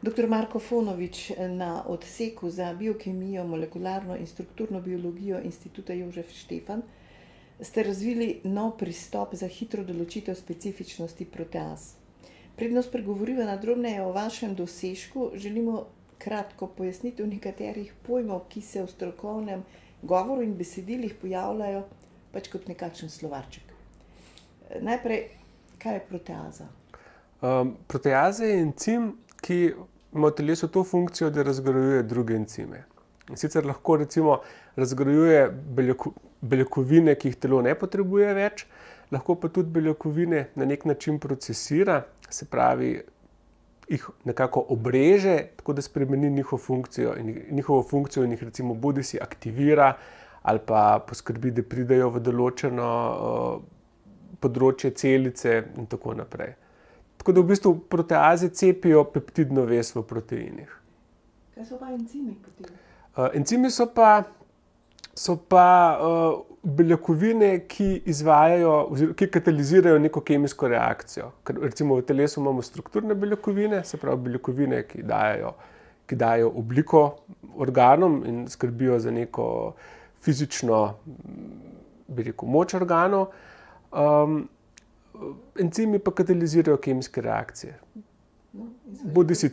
Dr. Marko Fonović na odseku za biokemijo, molekularno in strukturno biologijo Instituta Jožef Štefan ste razvili nov pristop za hitro določitev specifičnosti proteaz. Predno spregovoriva nadrobneje o vašem dosežku, želimo kratko pojasnitev nekaterih pojmov, ki se v strokovnem govoru in besedilih pojavljajo pač kot nekakšen slovarček. Najprej, kaj je proteaza? Proteaza je encim, ki ima v telesu to funkcijo, da razgrajuje druge encime. In sicer lahko recimo razgrajuje beljakovine, ki jih telo ne potrebuje več, lahko pa tudi beljakovine na nek način procesira, se pravi, jih nekako obreže, tako da spremeni njihovo funkcijo in jih recimo bodisi aktivira ali pa poskrbi, da pridejo v določeno področje celice in tako naprej. Tako da v bistvu proteaze cepijo peptidno vez v proteinih. Kaj so pa encimi potem? Encimi so pa beljakovine, ki ki katalizirajo neko kemijsko reakcijo. Ker recimo v telesu imamo strukturne beljakovine, se pravi beljakovine, ki dajo obliko organom in skrbijo za neko fizično, bi rekel, moč organov. Encimi pa katalizirajo kemijske reakcije. Bodisi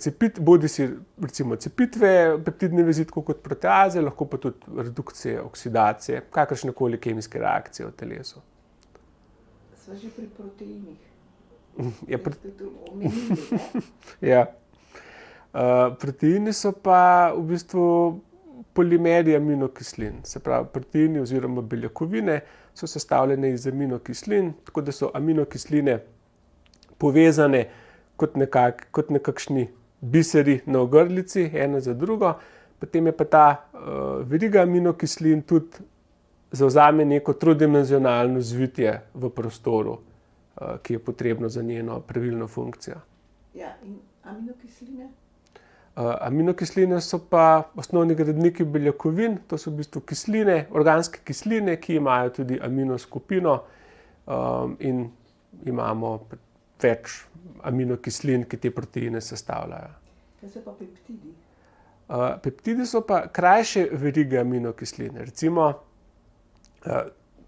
recimo cepitve peptidne vezi, tako kot proteaze, lahko pa tudi redukcije, oksidacije, kakršnekoli kemijske reakcije v telesu. Sva že pri proteinih. Ja, Ste to omenili, ja. Proteini so pa v bistvu polimeri aminokislin. Se pravi, proteini oziroma beljakovine so sestavljene iz aminokislin, tako da so aminokisline povezane kot nekakšni biseri na ogrlici, ena za drugo. Potem je pa ta veriga aminokislin tudi zavzame neko trodimenzionalno zvitje v prostoru, ki je potrebno za njeno pravilno funkcijo. Ja, in aminokisline? Aminokisline so pa osnovni gradniki beljakovin, to so v bistvu kisline, organske kisline, ki imajo tudi aminoskupino, in imamo več aminokislin, ki te proteine sestavljajo. Kaj so pa peptidi? Peptidi so pa krajše verige aminokisline. Recimo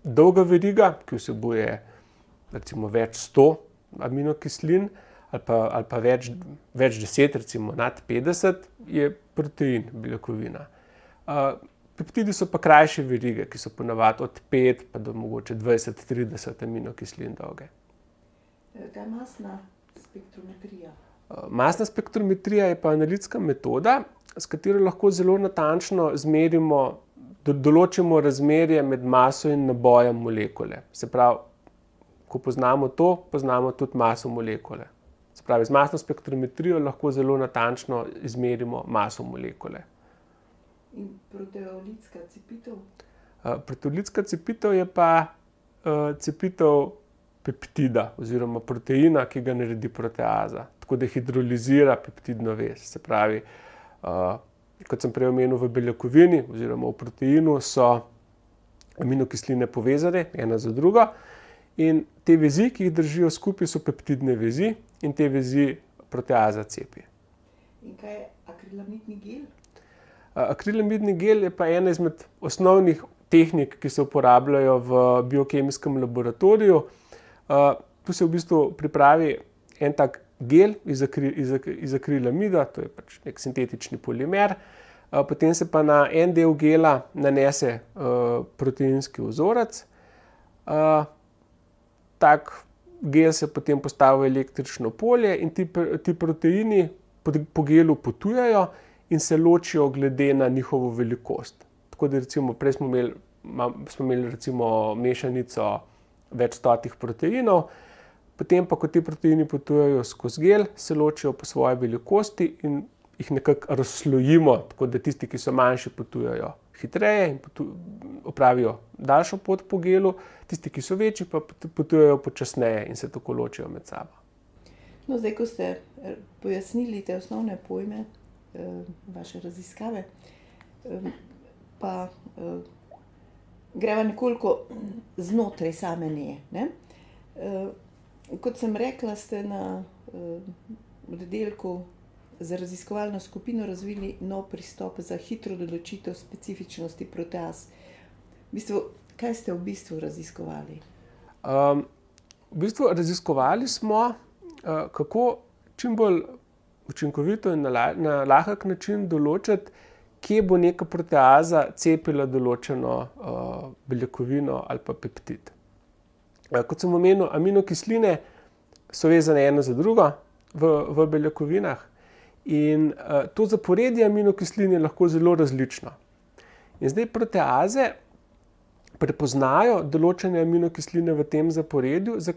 dolga veriga, ki vsebuje recimo več 100 aminokislin, ali pa več 10, recimo nad 50, je protein, beljakovina. Peptidi so pa krajše verige, ki so ponavadi od 5 pa do mogoče 20-30 aminokislin dolge. Kaj je masna spektrometrija? Masna spektrometrija je pa analitska metoda, s katero lahko zelo natančno izmerimo, določimo razmerje med maso in nabojem molekule. Se pravi, ko poznamo to, poznamo tudi maso molekule. Se pravi, z masno spektrometrijo lahko zelo natančno izmerimo maso molekule. In proteolitska cepitev? Proteolitska cepitev je pa cepitev peptida oziroma proteina, ki ga naredi proteaza. Tako da hidrolizira peptidno vez. Se pravi, kot sem prej omenil, v beljakovini oziroma v proteinu so aminokisline povezane ena za drugo in te vezi, ki jih držijo skupaj, so peptidne vezi in te vezi proteaza cepi. In kaj je akrilamidni gel? Akrilamidni gel je pa ena izmed osnovnih tehnik, ki se uporabljajo v biokemijskem laboratoriju. Tu se v bistvu pripravi en tak gel iz akrilamida, to je pač nek sintetični polimer, potem se pa na en del gela nanese proteinski vzorec. Tak gel se potem postavi v električno polje in ti proteini po gelu potujejo in se ločijo glede na njihovo velikost. Tako da recimo prej smo imeli recimo mešanico več stotih proteinov, potem pa, ko ti proteini potujejo skozi gel, se ločijo po svoji velikosti in jih nekako razslojimo, tako da tisti, ki so manjši, potujejo hitreje in opravijo daljšo pot po gelu, tisti, ki so večji, pa potujejo počasneje in se tako ločijo med sabo. No, zdaj, ko ste pojasnili te osnovne pojme vaše raziskave, pa greva nekoliko znotraj same nje, ne? Kot sem rekla, ste na oddelku za raziskovalno skupino razvili nov pristop za hitro določitev specifičnosti proteaz. Kaj ste v bistvu raziskovali? V bistvu raziskovali smo, kako čim bolj učinkovito in na lahek način določiti, kje bo neka proteaza cepila določeno beljakovino ali pa peptid. Kot sem omenil, aminokisline so vezane ena za drugo v beljakovinah in to zaporedje aminokislin je lahko zelo različno. In zdaj proteaze prepoznajo določene aminokisline v tem zaporedju, za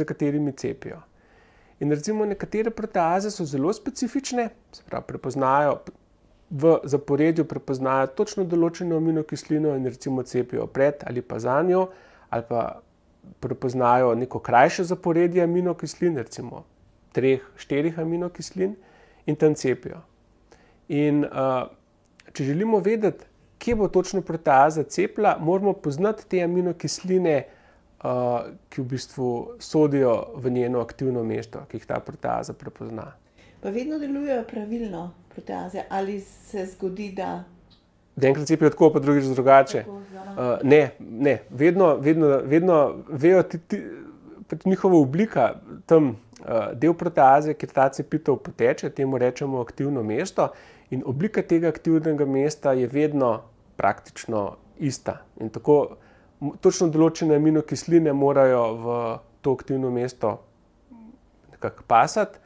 katerimi cepijo. In recimo nekatere proteaze so zelo specifične, se pravi v zaporedju prepoznajo točno določeno aminokislino in recimo cepijo pred ali pa za njo, ali pa prepoznajo neko krajše zaporedje aminokislin, recimo 3-4 aminokislin in tam cepijo. In če želimo vedeti, kje bo točno proteaza cepila, moramo poznati te aminokisline, ki v bistvu sodijo v njeno aktivno mesto, ki jih ta proteaza prepozna. Pa vedno delujejo pravilno proteaze ali se zgodi, da... Da enkrat cepijo tako, pa drugič drugače. Ne. Vedno vejo, njihova oblika, tam del proteaze, kjer ta cepitev poteče, temu rečemo aktivno mesto, in oblika tega aktivnega mesta je vedno praktično ista. In tako točno določene aminokisline morajo v to aktivno mesto nekako pasati.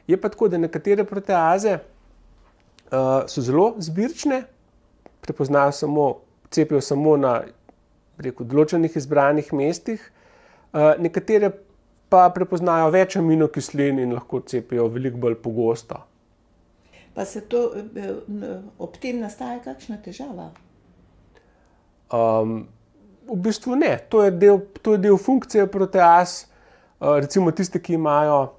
Je pa tako, da nekatere proteaze so zelo zbirčne, cepijo samo na določenih izbranih mestih, nekatere pa prepoznajo več aminokislin in lahko cepijo veliko bolj pogosto. Pa se ob tem nastaja kakšna težava? V bistvu ne. To je del funkcije proteaz. Recimo tiste, ki imajo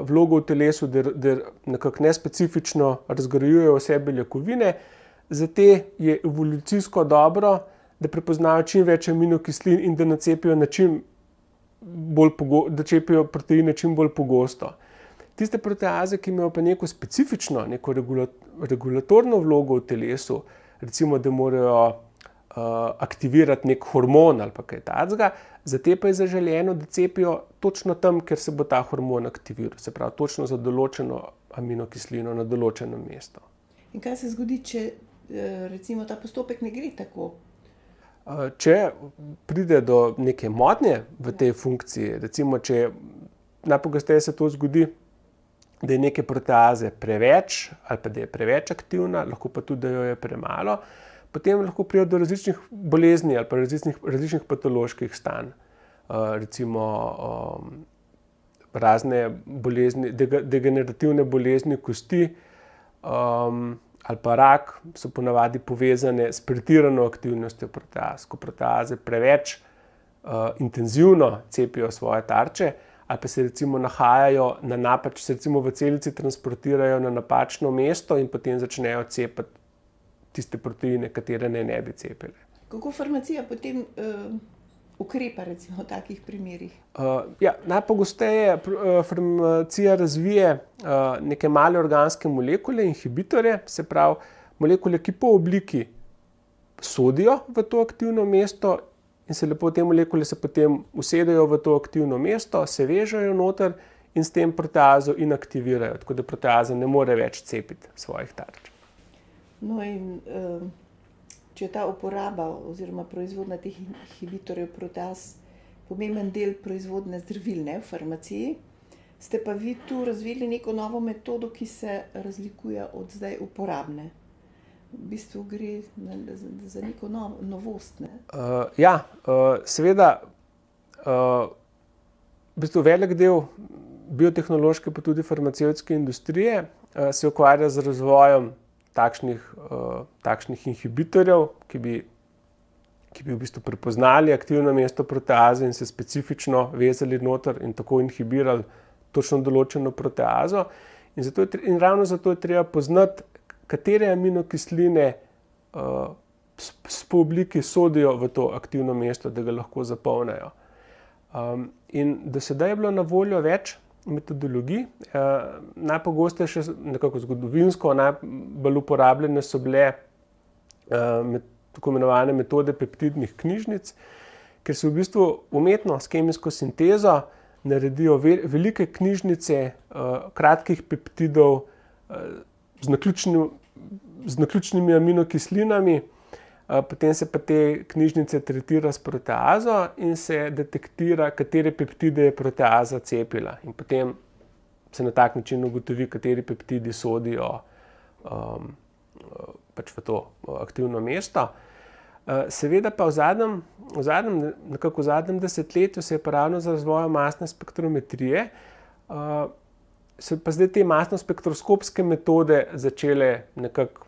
vlogo v telesu, da nekako nespecifično razgrajujejo vse beljakovine, za te je evolucijsko dobro, da prepoznajo čim več aminokislin in da nacepijo da cepijo proteine čim bolj pogosto. Tiste proteaze, ki imajo pa neko specifično, neko regulatorno vlogo v telesu, recimo, da morajo aktivirati nek hormon ali pa kaj takega, za te pa je zaželeno, da cepijo točno tam, kjer se bo ta hormon aktiviral, se pravi točno za določeno aminokislino na določenem mestu. In kaj se zgodi, če recimo ta postopek ne gre tako? Če pride do neke motnje v tej funkciji, recimo, če najpogosteje se to zgodi, da je neke proteaze preveč ali pa da je preveč aktivna, lahko pa tudi, da jo je premalo, potem lahko pride do različnih bolezni ali pa različnih patoloških stanj. Recimo razne bolezni, degenerativne bolezni kosti ali pa rak so ponavadi povezane s pretirano aktivnostjo proteaz. Ko proteaze preveč intenzivno cepijo svoje tarče ali pa se recimo nahajajo se recimo v celici transportirajo na napačno mesto in potem začnejo cepiti tiste proteine, katere ne bi cepile. Kako farmacija potem ukrepa recimo v takih primerih? Najpogosteje farmacija razvije neke male organske molekule, inhibitorje, se pravi molekule, ki po obliki sodijo v to aktivno mesto in se lepo te molekule se potem usedejo v to aktivno mesto, se vežejo noter in s tem proteazo inaktivirajo, tako da proteaza ne more več cepiti svojih tarč. No in če je ta uporaba oziroma proizvodnja teh inhibitorjev proteaz pomemben del proizvodnje zdravil, ne, v farmaciji, ste pa vi tu razvili neko novo metodo, ki se razlikuje od zdaj uporabne. V bistvu gre za neko novost, ne? Seveda, v bistvu velik del biotehnološke pa tudi farmacevtske industrije se ukvarja z razvojem takšnih inhibitorjev, ki bi v bistvu prepoznali aktivno mesto proteaze in se specifično vezali noter in tako inhibirali točno določeno proteazo. In ravno zato je treba poznati, katere aminokisline po obliki sodijo v to aktivno mesto, da ga lahko zapolnijo. In do sedaj je bilo na voljo več metodologij. Najpogostejše, nekako zgodovinsko, najbolj uporabljene so bile tako imenovane metode peptidnih knjižnic, ker se v bistvu umetno s kemijsko sintezo naredijo velike knjižnice kratkih peptidov z naključnimi aminokislinami, potem se pa te knjižnice tretira s proteazo in se detektira, katere peptide je proteaza cepila. In potem se na tak način ugotovi, kateri peptidi sodijo pač v to aktivno mesto. Seveda pa v zadnjem desetletju se je pa ravno z razvojem masne spektrometrije se pa zdaj te masno-spektroskopske metode začele nekako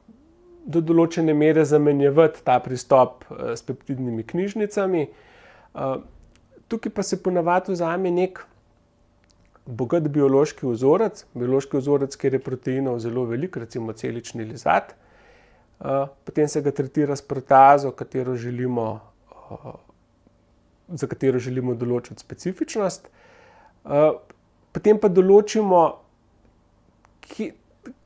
do določene mere zamenjevati ta pristop s peptidnimi knjižnicami. Tukaj pa se ponavadi vzame nek bogat biološki vzorec, kjer je proteinov zelo veliko, recimo celični lizat. Potem se ga tretira s proteazo, za katero želimo določiti specifičnost. Potem pa določimo,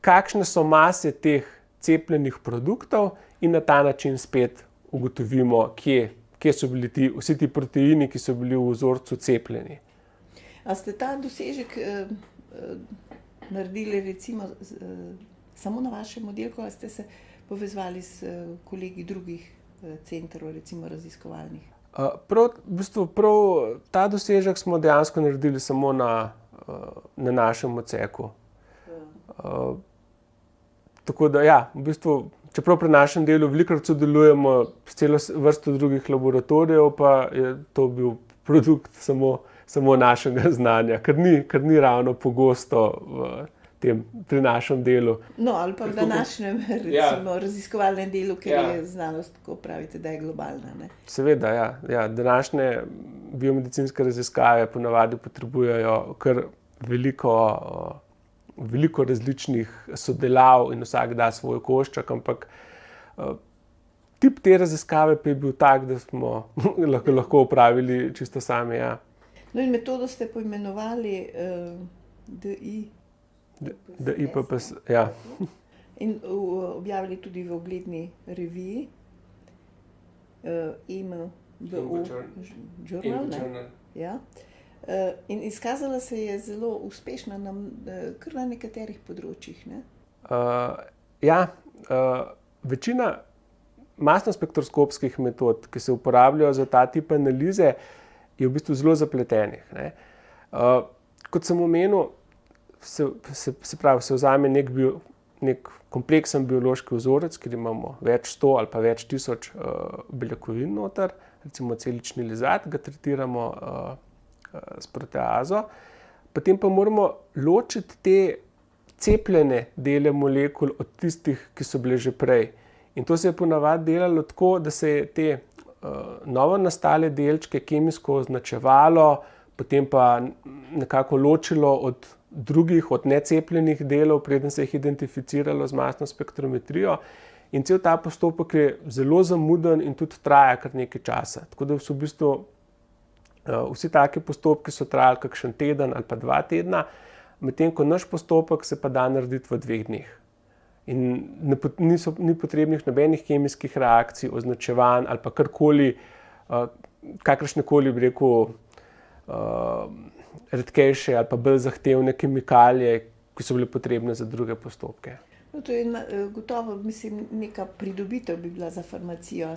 kakšne so mase teh cepljenih produktov in na ta način spet ugotovimo, kje so bili vsi ti proteini, ki so bili v vzorcu cepljeni. A ste ta dosežek naredili recimo samo na vašem oddelku, ali ste se povezovali s kolegi drugih centrov, recimo raziskovalnih? Prav ta dosežek smo dejansko naredili samo na našem odseku. Tako da ja, v bistvu, čeprav pri našem delu velikokrat sodelujemo s celo vrsto drugih laboratorijev, pa je to bil produkt samo našega znanja, kar ni ravno pogosto pri našem delu. No, ali pa v današnjem recimo raziskovalnem delu, ker je znanost, tako pravite, da je globalna, ne? Seveda, ja. Današnje biomedicinske raziskave ponavadi potrebujejo kar veliko različnih sodelav in vsak da svoj košček, ampak tip te raziskave pa je bil tak, da smo lahko opravili čisto sami, ja. No in metodo ste poimenovali DIPPS, ja. In objavili tudi v ugledni reviji EMBO Journal, ne? Ja. In izkazala se je zelo uspešna kar na nekaterih področjih, ne? Večina masno-spektroskopskih metod, ki se uporabljajo za ta tip analize, je v bistvu zelo zapletenih, ne. Kot sem omenil, se vzame nek kompleksen biološki vzorec, kjer imamo več 100 ali pa več tisoč beljakovin noter, recimo celični lizat, ga tretiramo s proteazo, potem pa moramo ločiti te cepljene dele molekul od tistih, ki so bile že prej. In to se je ponavadi delalo tako, da se je te novo nastale delčke kemijsko označevalo, potem pa nekako ločilo od drugih, od necepljenih delov, preden se jih identificiralo z masno spektrometrijo. In cel ta postopek je zelo zamuden in tudi traja kar nekaj časa. Tako da so v bistvu vsi taki postopki so trajali kakšen teden ali pa 2 tedna, medtem ko naš postopek se pa da narediti v 2 dneh. In ni potrebnih nobenih kemijskih reakcij, označevanj ali pa karkoli, kakršnekoli, bi rekel, redkejše ali pa bolj zahtevne kemikalije, ki so bile potrebne za druge postopke. No, to je gotovo, mislim, neka pridobitev bi bila za farmacijo.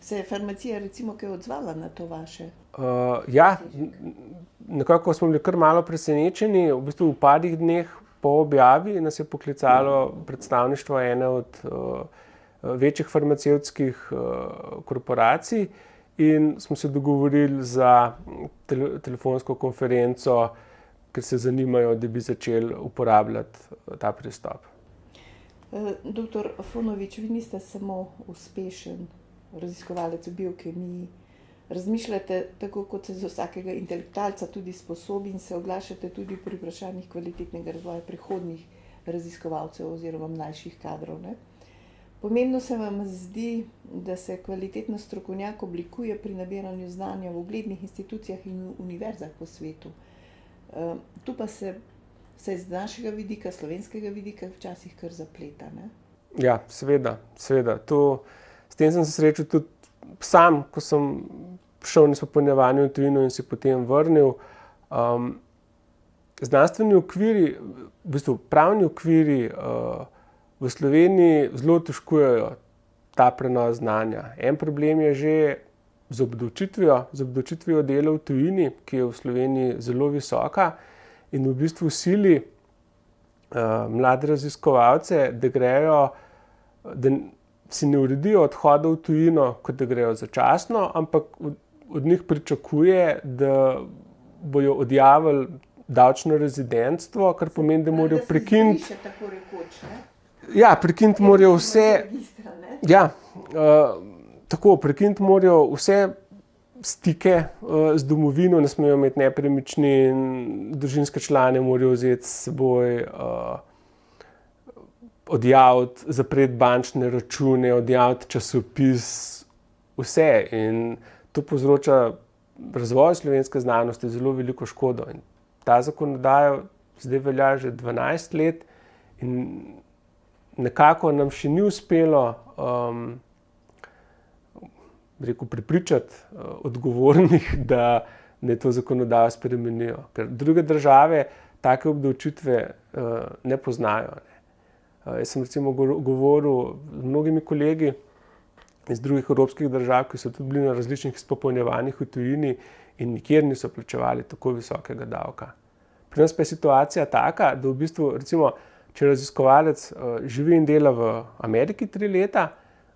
Se je farmacija recimo kaj odzvala na to vaše? Ja, nekako smo bili kar malo presenečeni. V bistvu v parih dneh po objavi nas je poklicalo predstavništvo ene od večjih farmacevtskih korporacij in smo se dogovorili za telefonsko konferenco, ker se zanimajo, da bi začeli uporabljati ta pristop. Doktor Afonović, vi niste samo uspešen raziskovalec v biokemiji, razmišljate tako, kot se za vsakega intelektualca tudi sposobi in se oglašate tudi pri vprašanjih kvalitetnega razvoja prihodnjih raziskovalcev oziroma mlajših kadrov, ne? Pomembno se vam zdi, da se kvalitetno strokovnjak oblikuje pri nabiranju znanja v uglednih institucijah in univerzah po svetu. Tu pa se vsaj z našega vidika, slovenskega vidika, včasih kar zapleta, ne? Ja, seveda. S tem sem se srečal tudi sam, ko sem šel na izpopolnjevanje v tujino in se potem vrnil. Znanstveni okviri, v bistvu pravni okviri v Sloveniji zelo težkujejo ta prenos znanja. En problem je že z obdavčitvijo dela v tujini, ki je v Sloveniji zelo visoka in v bistvu sili mlade raziskovalce, da si ne uredijo odhoda v tujino, kot da grejo začasno, ampak od njih pričakuje, da bojo odjavili davčno rezidentstvo, kar pomeni, da morajo prekiniti. Ja, prekiniti morajo vse. Ja, prekiniti morajo vse stike z domovino, ne smejo imeti nepremičnin, družinske člane morajo vzeti s seboj, odjaviti, zapreti bančne račune, odjaviti časopis, vse. In to povzroča razvoj slovenske znanosti zelo veliko škodo. In ta zakonodaja zdaj velja že 12 let in nekako nam še ni uspelo prepričati odgovornih, da naj to zakonodajo spremenijo. Ker druge države take obdavčitve ne poznajo. Jaz sem recimo govoril z mnogimi kolegi iz drugih evropskih držav, ki so tudi bili na različnih izpopolnjevanjih v tujini in nikjer niso plačevali tako visokega davka. Pri nas pa je situacija taka, da v bistvu, recimo, če raziskovalec živi in dela v Ameriki 3 leta,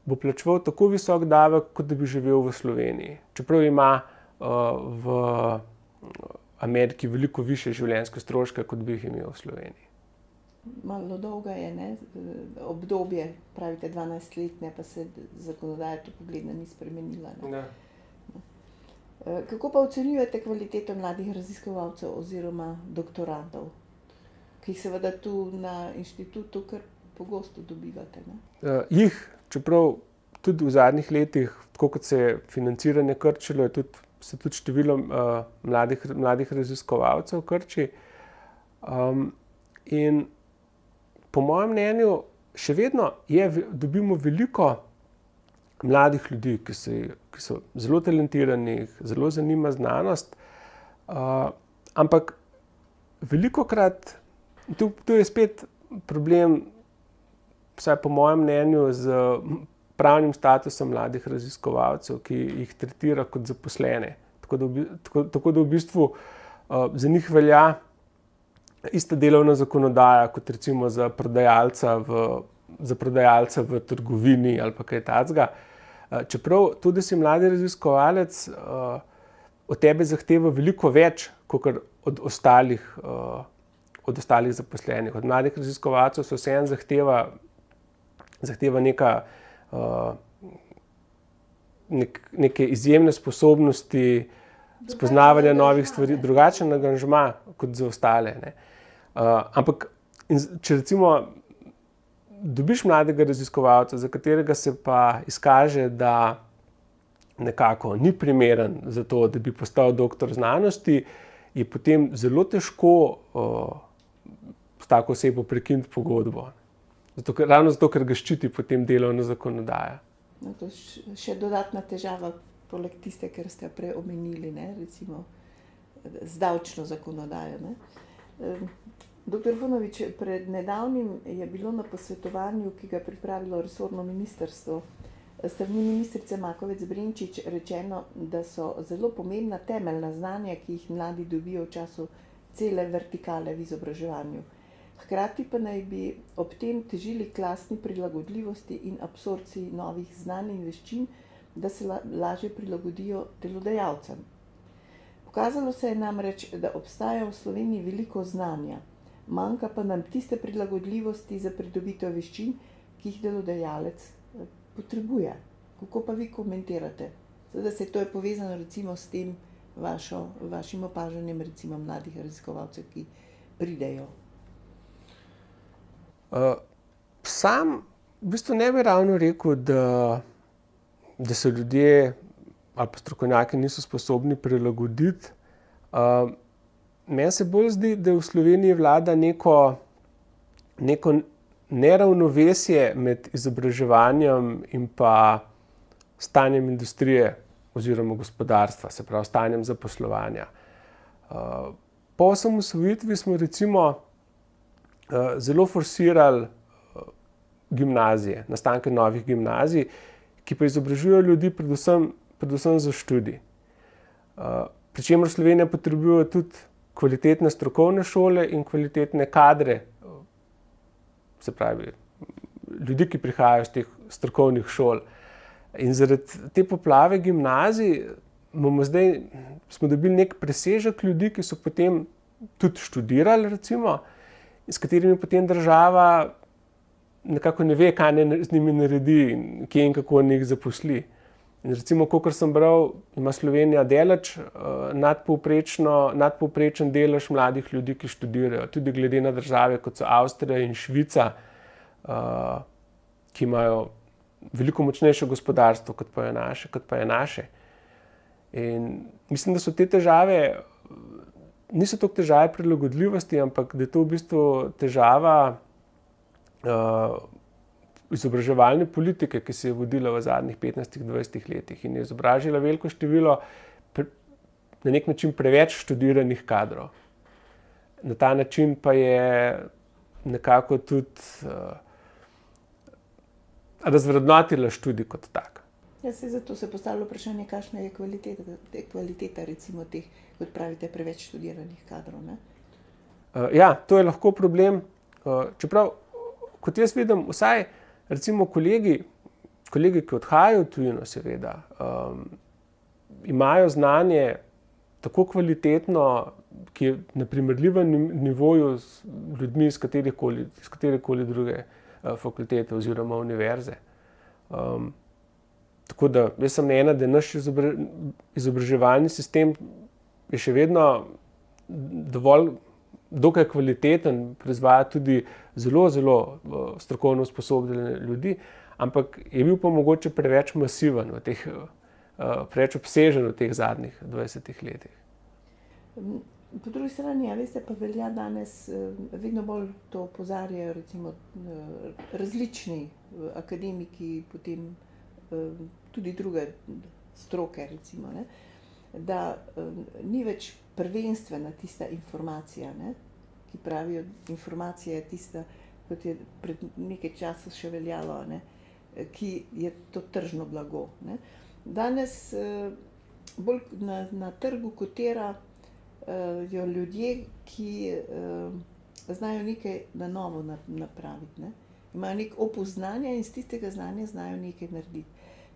bo plačeval tako visok davek, kot da bi živel v Sloveniji. Čeprav ima v Ameriki veliko višje življenjske stroške, kot bi jih imel v Sloveniji. Malo dolga je, ne? Obdobje, pravite 12 let, ne, pa se zakonodaja to pogledna ni spremenila. Ne? Kako pa ocenjujete kvaliteto mladih raziskovalcev oziroma doktorantov, ki jih seveda tu na inštitutu kar pogosto dobivate? Ne? Čeprav tudi v zadnjih letih, tako kot se je financiranje krčilo, se tudi število mladih raziskovalcev krči. In po mojem mnenju še vedno dobimo veliko mladih ljudi, ki so zelo talentirani, zelo zanima znanost, ampak velikokrat, tu je spet problem, vsaj po mojem mnenju, z pravnim statusom mladih raziskovalcev, ki jih tretira kot zaposlene. Tako da v bistvu za njih velja ista delovna zakonodaja kot recimo za prodajalca v trgovini ali pa kaj takega. Čeprav to, da si mladi raziskovalec, od tebe zahteva veliko več kot od ostalih zaposlenih. Od mladih raziskovalcev se vseeno zahteva neke izjemne sposobnosti, spoznavanja novih stvari, drugačen angažma kot za ostale. Ne. Ampak če recimo dobiš mladega raziskovalca, za katerega se pa izkaže, da nekako ni primeren za to, da bi postal doktor znanosti, je potem zelo težko s tako osebo prekiniti pogodbo. Ravno zato, ker ga ščiti potem delovna zakonodaja. No, to je še dodatna težava, poleg tiste, ker ste prej omenili, ne, recimo z davčno zakonodajo. Ne. Doktor Vunović, pred nedavnim je bilo na posvetovanju, ki ga je pripravilo resorno ministrstvo, strani ministrice Makovec Brenčič rečeno, da so zelo pomembna temeljna znanja, ki jih mladi dobijo v času cele vertikale v izobraževanju. Hkrati pa naj bi ob tem težili k lastni prilagodljivosti in absorpciji novih znanj in veščin, da se lažje prilagodijo delodajalcem. Pokazalo se je namreč, da obstaja v Sloveniji veliko znanja, manjka pa nam tiste prilagodljivosti za pridobitev veščin, ki jih delodajalec potrebuje. Kako pa vi komentirate? Da se to je povezano recimo s tem vašim opažanjem recimo mladih raziskovalcev, ki pridejo. Sam V bistvu ne bi ravno rekel, da se ljudje ali pa strokovnjaki niso sposobni prilagoditi. Meni se bolj zdi, da v Sloveniji vlada neko neravnovesje med izobraževanjem in pa stanjem industrije oziroma gospodarstva, se pravi stanjem zaposlovanja. Po osamosvojitvi smo recimo zelo forsirali gimnazije, nastanke novih gimnazij, ki pa izobražujejo ljudi predvsem za študij. Pri čemer Slovenija potrebuje tudi kvalitetne strokovne šole in kvalitetne kadre, se pravi ljudi, ki prihajajo iz teh strokovnih šol. In zaradi te poplave gimnazij smo dobili nek presežek ljudi, ki so potem tudi študirali, recimo, in s katerimi potem država nekako ne ve, kaj z njimi naredi in kje in kako njih zaposli. In recimo, kolikor sem bral, ima Slovenija daleč nadpovprečen delež mladih ljudi, ki študirajo, tudi glede na države, kot so Avstrija in Švica, ki imajo veliko močnejše gospodarstvo, kot pa je naše. In mislim, da so te težave, niso toliko težave prilagodljivosti, ampak da je to v bistvu težava izobraževalne politike, ki se je vodila v zadnjih 15-20 letih in je izobražila veliko število na nek način preveč študiranih kadrov. Na ta način pa je nekako tudi razvrednotila študij kot tak. Ja, zato se postavlja vprašanje, kakšna je kvaliteta recimo teh, kot pravite, preveč študiranih kadrov, ne? Ja, to je lahko problem. Čeprav, kot jaz vidim, vsaj recimo kolegi, ki odhajajo v tujino, seveda, imajo znanje tako kvalitetno, ki je na primerljivem nivoju z ljudmi iz katerekoli druge fakultete oziroma univerze. Tako da jaz sem mnenja, da naš izobraževalni sistem je še vedno dovolj dokaj kvaliteten, proizvaja tudi zelo strokovno usposobljene ljudi, ampak je bil pa mogoče preveč masiven preveč obsežen v teh zadnjih 20 letih. Po drugi strani, veste, pa velja danes, vedno bolj to opozarjajo recimo različni akademiki, potem tudi druge stroke, recimo, ne, da ni več prvenstvena tista informacija, ne, ki pravijo, informacija je tista, kot je pred nekaj časa še veljalo, ne, ki je to tržno blago, ne. Danes bolj na trgu kotirajo ljudje, ki znajo nekaj na novo napraviti, ne. Imajo nek opus znanja in iz tistega znanja znajo nekaj narediti,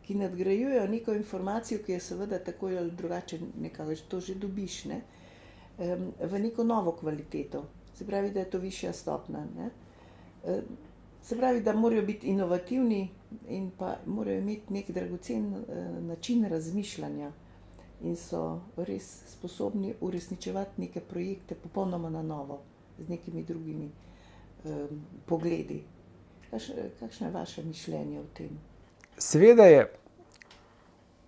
ki nadgrajujejo neko informacijo, ki je seveda tako ali drugače nekako, to že dobiš, ne, v neko novo kvaliteto. Se pravi, da je to višja stopnja, ne. Se pravi, da morajo biti inovativni in pa morajo imeti nek dragocen način razmišljanja in so res sposobni uresničevati neke projekte popolnoma na novo, z nekimi drugimi pogledi. Kakšno je vaše mišljenje o tem? Seveda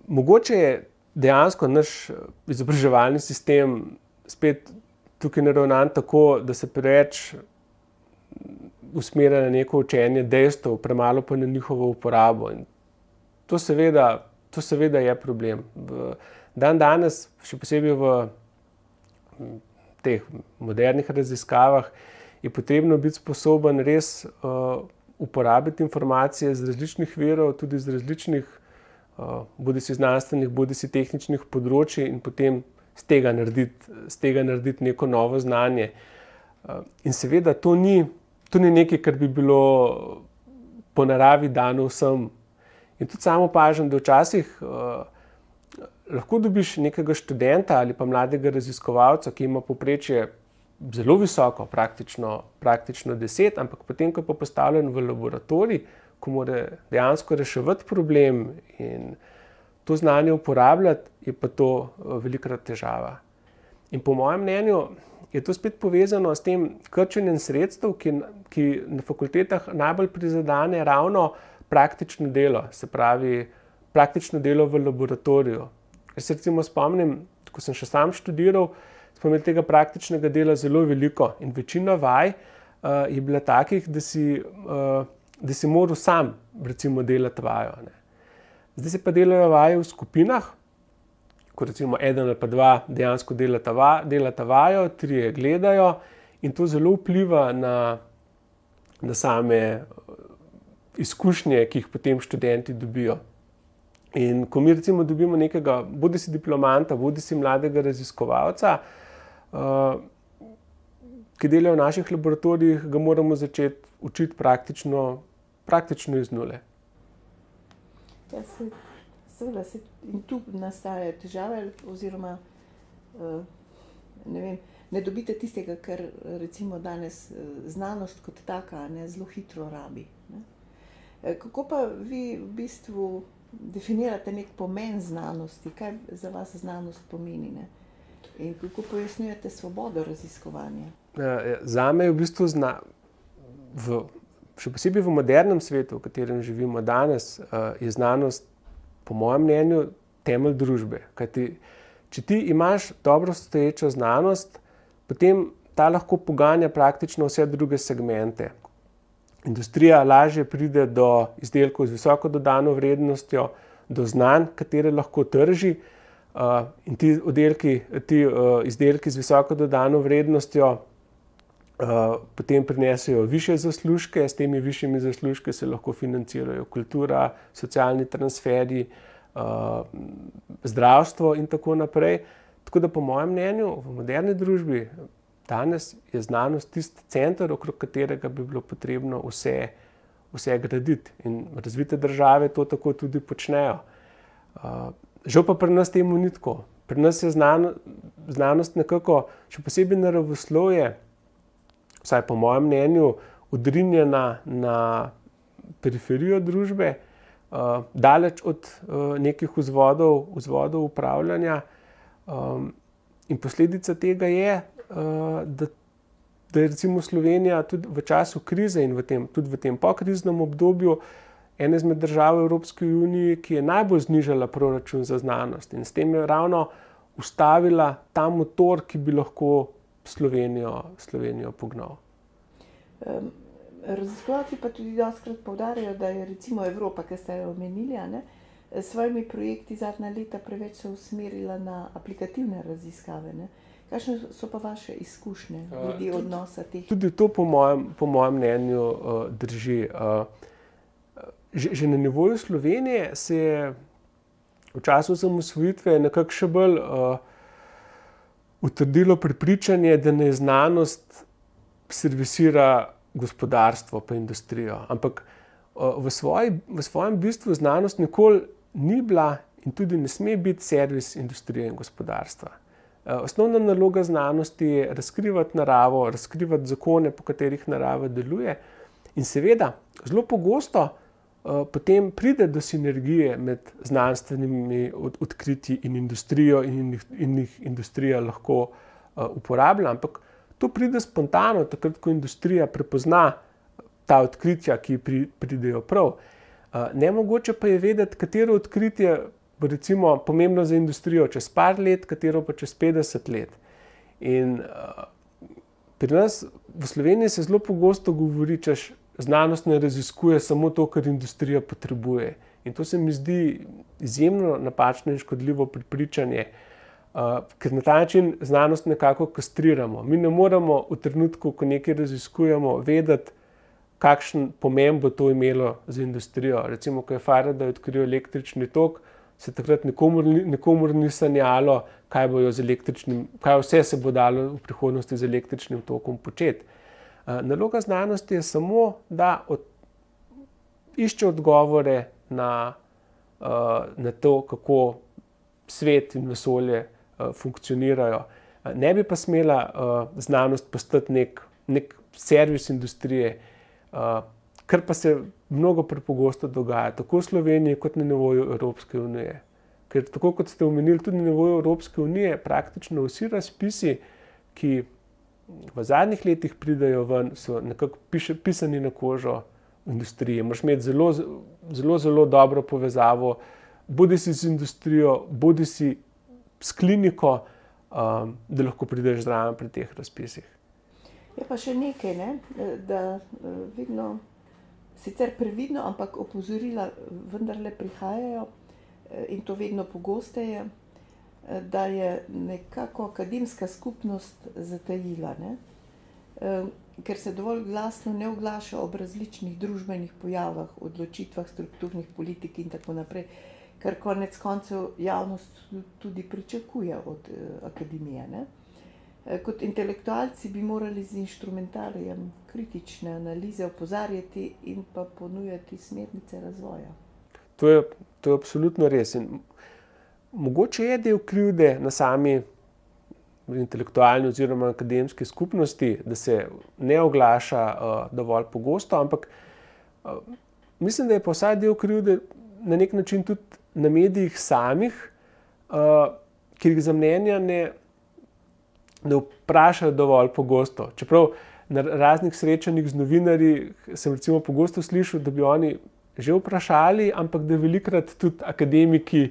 mogoče je dejansko naš izobraževalni sistem spet tukaj naravnan tako, da se preveč usmerja na neko učenje dejstev, premalo pa na njihovo uporabo. In to seveda je problem. Danes, še posebej v teh modernih raziskavah, je potrebno biti sposoben res uporabiti informacije z različnih virov, tudi z različnih bodisi znanstvenih, bodisi tehničnih področij in potem z tega narediti neko novo znanje. In seveda to ni nekaj, kar bi bilo po naravi dano vsem. In tudi sam opažam, da včasih lahko dobiš nekega študenta ali pa mladega raziskovalca, ki ima povprečje zelo visoko, praktično 10, ampak potem, ko je pa postavljen v laboratorij, ko mora dejansko reševati problem in to znanje uporabljati, je pa to velikokrat težava. In po mojem mnenju je to spet povezano s tem krčenjem sredstev, ki na fakultetah najbolj prizadene ravno praktično delo, se pravi praktično delo v laboratoriju. Jaz se recimo spomnim, ko sem še sam študiral, smo imeli tega praktičnega dela zelo veliko in večina vaj je bila takih, da si moral sam recimo delati vajo, ne. Zdaj se pa delajo vaje v skupinah, ko recimo eden ali pa dva dejansko delata vajo, trije gledajo in to zelo vpliva na same izkušnje, ki jih potem študenti dobijo. In ko mi recimo dobimo nekega, bodisi diplomanta, bodisi mladega raziskovalca, ki delajo v naših laboratorijih, ga moramo začeti učiti praktično iz nule. Ja, seveda in tu nastajajo težave oziroma ne dobite tistega, kar recimo danes znanost kot taka zelo hitro rabi. Ne. Kako pa vi v bistvu definirate nek pomen znanosti, kaj za vas znanost pomeni, ne? In kako pojasnjujete svobodo raziskovanja? Zame je v bistvu še posebej v modernem svetu, v katerem živimo danes, je znanost, po mojem mnenju, temelj družbe. Kajti, če ti imaš dobro stoječo znanost, potem ta lahko poganja praktično vse druge segmente. Industrija lažje pride do izdelkov z visoko dodano vrednostjo, do znanj, katere lahko trži, in ti izdelki z visoko dodano vrednostjo potem prinesejo višje zaslužke, s temi višjimi zaslužki se lahko financirajo kultura, socialni transferji, zdravstvo in tako naprej. Tako da po mojem mnenju v moderni družbi danes je znanost tisti center, okrog katerega bi bilo potrebno vse graditi. In razvite države to tako tudi počnejo. Žal pa pri nas temu ni tako. Pri nas je znanost nekako, še posebej naravoslovje, vsaj po mojem mnenju, odrinjena na periferijo družbe, daleč od nekih vzvodov upravljanja. In posledica tega je, da je recimo Slovenija tudi v času krize in tudi v tem pokriznem obdobju ena izmed držav Evropske unije, ki je najbolj znižala proračun za znanost in s tem je ravno ustavila ta motor, ki bi lahko Slovenijo pognal. Raziskovalci pa tudi dostikrat poudarjajo, da je recimo Evropa, ki ste jo omenili, s svojimi projekti zadnja leta preveč se usmerila na aplikativne raziskave, ne? Kakšne so pa vaše izkušnje glede odnosa teh? Tudi to po mojem mnenju drži. Že na nivoju Slovenije se je v času osamosvojitve nekako še bolj utrdilo prepričanje, da naj znanost servisira gospodarstvo pa industrijo. Ampak v svojem bistvu znanost nikoli ni bila in tudi ne sme biti servis industrije in gospodarstva. Osnovna naloga znanosti je razkrivati naravo, razkrivati zakone, po katerih narava deluje. In seveda, zelo pogosto potem pride do sinergije med znanstvenimi odkritji in industrijo in jih industrija lahko uporablja, ampak to pride spontano, takrat, ko industrija prepozna ta odkritja, ki pridejo prav. Nemogoče pa je vedeti, katero odkritje bo recimo pomembno za industrijo čez par let, katero pa čez 50 let. In pri nas v Sloveniji se zelo pogosto govori, češ znanost ne raziskuje samo to, kar industrija potrebuje. In to se mi zdi izjemno napačno in škodljivo prepričanje, ker na ta način znanost nekako kastriramo. Mi ne moremo v trenutku, ko nekaj raziskujemo, vedeti, kakšen pomen bo to imelo za industrijo. Recimo, ko je Faraday odkril električni tok, se takrat nikomur ni sanjalo, kaj vse se bo dalo v prihodnosti z električnim tokom početi. Naloga znanosti je samo, da išče odgovore na to, kako svet in vesolje funkcionirajo. Ne bi pa smela znanost postati nek servis industrije, kar pa se mnogo prepogosto dogaja, tako v Sloveniji kot na nivoju Evropske unije. Ker tako kot ste omenili, tudi na nivoju Evropske unije praktično vsi razpisi, ki v zadnjih letih pridejo ven, so nekako pisani na kožo industrije. Moraš imeti zelo dobro povezavo, bodi si z industrijo, bodi si s kliniko, da lahko prideš zraven pri teh razpisih. Je pa še nekaj, ne? Da vedno, sicer previdno, ampak opozorila vendarle prihajajo in to vedno pogosteje, da je nekako akademska skupnost zatajila, ne? Ker se dovolj glasno ne oglaša ob različnih družbenih pojavah, odločitvah strukturnih politik in tako naprej, kar konec koncev javnost tudi pričakuje od akademije, ne? Kot intelektualci bi morali z inštrumentarijem kritične analize opozarjati in pa ponujati smernice razvoja. To je absolutno res. In mogoče je del krivde na sami intelektualni oziroma akademski skupnosti, da se ne oglaša dovolj pogosto, ampak mislim, da je pa vsaj del krivde na nek način tudi na medijih samih, ki jih za mnenja ne vprašajo dovolj pogosto. Čeprav na raznih srečanjih z novinarji sem recimo pogosto slišal, da bi oni že vprašali, ampak da velikokrat tudi akademiki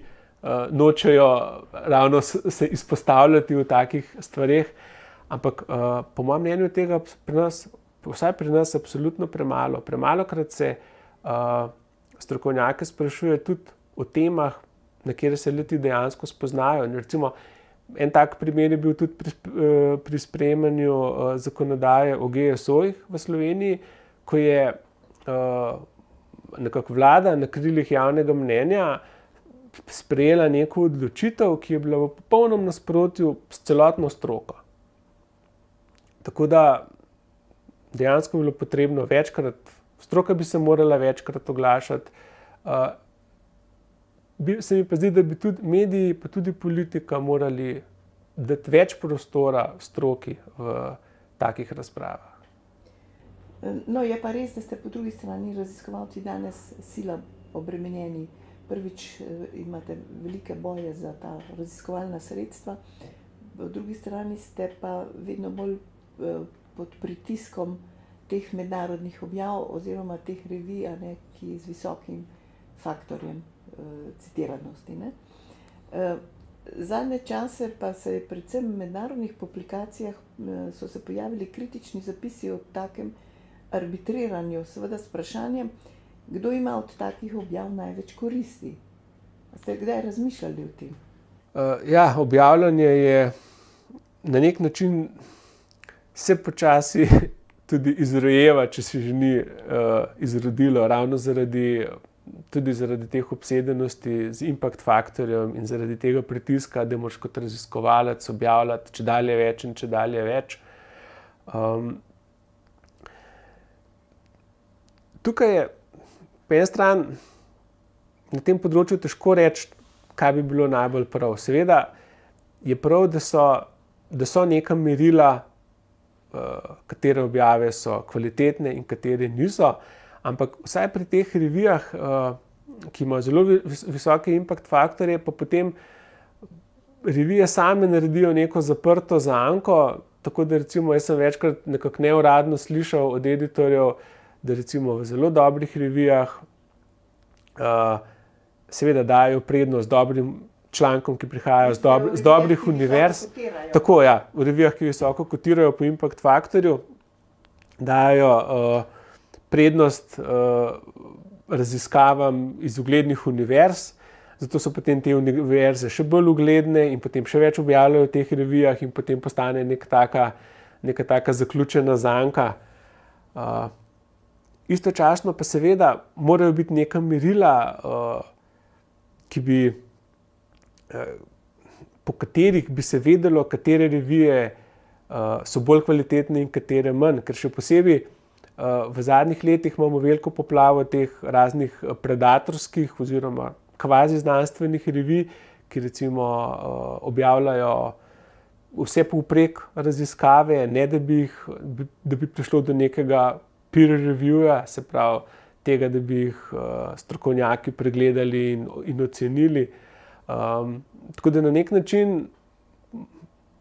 nočejo ravno se izpostavljati v takih stvareh. Ampak po mojem mnenju tega vsaj pri nas absolutno premalo. Premalokrat se strokovnjake sprašuje tudi o temah, na kjer se le-ti dejansko spoznajo. In recimo, en tak primer je bil tudi pri sprejemanju zakonodaje o GSO-jih v Sloveniji, ko je nekako vlada na krilih javnega mnenja sprejela neko odločitev, ki je bila v popolnem nasprotju s celotno stroko. Tako da dejansko bi bilo potrebno večkrat, stroka bi se morala večkrat oglašati. Se mi pa zdi, da bi tudi mediji, pa tudi politika morali dati več prostora stroki v takih razpravah. No, je pa res, da ste po drugi strani raziskovalci danes sila obremenjeni. Prvič imate velike boje za ta raziskovalna sredstva, po drugi strani ste pa vedno bolj pod pritiskom teh mednarodnih objav oziroma teh revij, ki z visokim faktorjem citiranosti, ne. Zadnje čase pa se je predvsem v mednarodnih publikacijah so se pojavili kritični zapisi o takem arbitriranju, seveda s vprašanjem, kdo ima od takih objav največ koristi. Ste kdaj razmišljali o tem? Ja, objavljanje je na nek način se počasi tudi izrojeva, če se že ni izrodilo, ravno tudi zaradi teh obsedenosti z impact faktorjem in zaradi tega pritiska, da moraš kot raziskovalec objavljati čedalje več in čedalje več. Tukaj je po eni strani na tem področju težko reči, kaj bi bilo najbolj prav. Seveda je prav, da so neka merila, katere objave so kvalitetne in katere niso, ampak vsaj pri teh revijah, ki imajo zelo visoke impact faktorje, pa potem revije same naredijo neko zaprto zanko, tako da recimo jaz sem večkrat nekako neuradno slišal od editorjev, da recimo v zelo dobrih revijah seveda dajo prednost dobrim člankom, ki prihajajo z dobrih univerz. Tako, ja, v revijah, ki visoko kotirajo po impact faktorju, dajo prednost raziskavam iz uglednih univerz, zato so potem te univerze še bolj ugledne in potem še več objavljajo v teh revijah in potem postane neka taka zaključena zanka. Istočasno pa seveda morajo biti neka merila, po katerih bi se vedelo, katere revije so bolj kvalitetne in katere manj, ker še posebej v zadnjih letih imamo veliko poplavo teh raznih predatorskih oziroma kvazi znanstvenih revij, ki recimo objavljajo vse povprek raziskave, ne da bi prišlo do nekega peer reviewja, se pravi tega, da bi jih strokovnjaki pregledali in ocenili. Tako da na nek način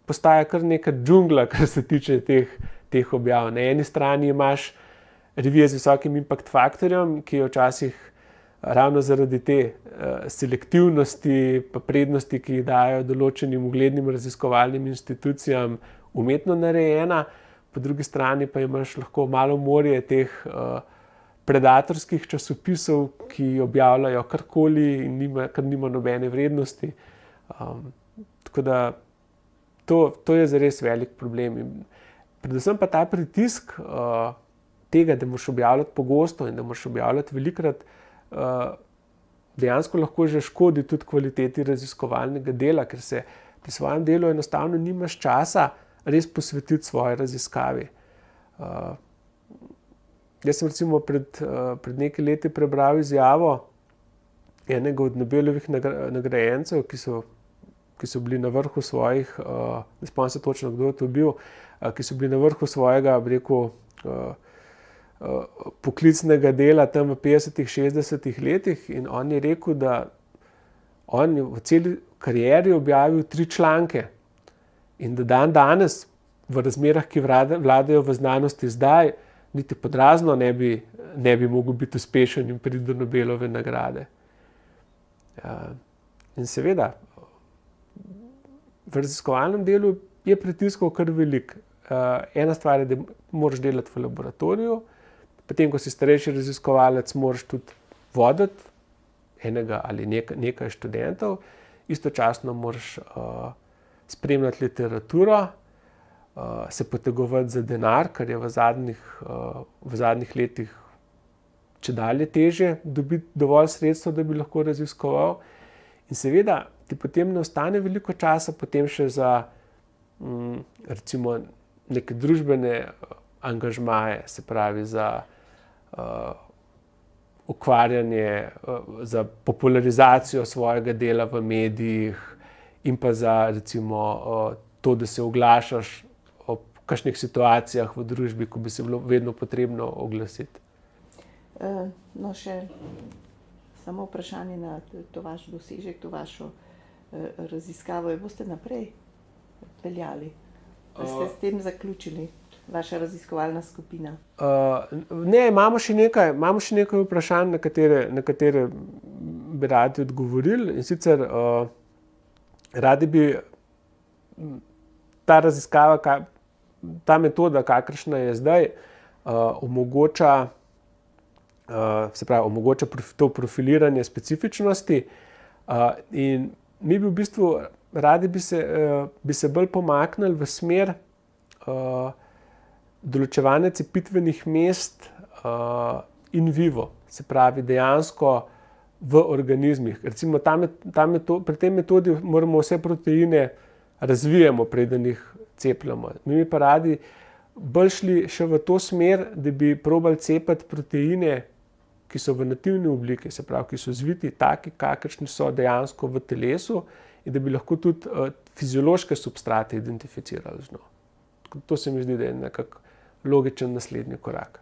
postaja kar neka džungla, kar se tiče teh objav. Na eni strani imaš revije z visokim impact faktorjem, ki je včasih ravno zaradi te selektivnosti pa prednosti, ki jih dajo določenim uglednim raziskovalnim institucijam, umetno narejena, po drugi strani pa imaš lahko malo morje teh predatorskih časopisov, ki objavljajo karkoli in kar nima nobene vrednosti. Tako da to je zares velik problem. In predvsem pa ta pritisk tega, da moraš objavljati pogosto in da moraš objavljati velikokrat, dejansko lahko že škodi tudi kvaliteti raziskovalnega dela, ker se pri svojem delu enostavno nimaš časa res posvetiti svoji raziskavi. Jaz sem recimo pred nekaj leti prebral izjavo enega od Nobelovih nagrajencev, ki so bili na vrhu svojih, ne spomnim se točno, kdo je to bil, ki so bili na vrhu svojega, bi rekel, poklicnega dela tam v 50-ih, 60-ih letih, in on je rekel, da on je v celi karieri objavil 3 članke in da danes v razmerah, ki vladajo v znanosti zdaj, niti pod razno ne bi mogel biti uspešen in priti do Nobelove nagrade. In seveda, v raziskovalnem delu je pritiskov kar veliko. Ena stvar je, da moraš delati v laboratoriju, potem, ko si starejši raziskovalec, moraš tudi voditi enega ali nekaj študentov, istočasno moraš spremljati literaturo, se potegovati za denar, kar je v zadnjih letih čedalje težje dobiti dovolj sredstev, da bi lahko raziskoval. In seveda ti potem ne ostane veliko časa potem še za recimo neke družbene angažmaje, se pravi za ukvarjanje, za popularizacijo svojega dela v medijih in pa za recimo to, da se oglašaš o kakšnih situacijah v družbi, ko bi se bilo vedno potrebno oglasiti. No, še samo vprašanje na to vaš dosežek, to vašo raziskavo. Jo boste naprej peljali? Da ste s tem zaključili, vaša raziskovalna skupina? Ne, imamo še nekaj vprašanj, na katere bi radi odgovorili. In sicer radi bi ta raziskava, ta metoda, kakršna je zdaj, omogoča to profiliranje specifičnosti, in mi bi v bistvu radi bi se bolj pomaknili v smer določevanja cepitvenih mest in vivo, se pravi dejansko v organizmih. Recimo pri tej metodi moramo vse proteine razvijamo, preden jih cepljamo. Mi pa radi bolj šli še v to smer, da bi probali cepiti proteine, ki so v nativni obliki, se pravi, ki so zviti taki, kakršni so dejansko v telesu, in da bi lahko tudi fiziološke substrate identificirali z njo. To se mi zdi, da je nekako logičen naslednji korak.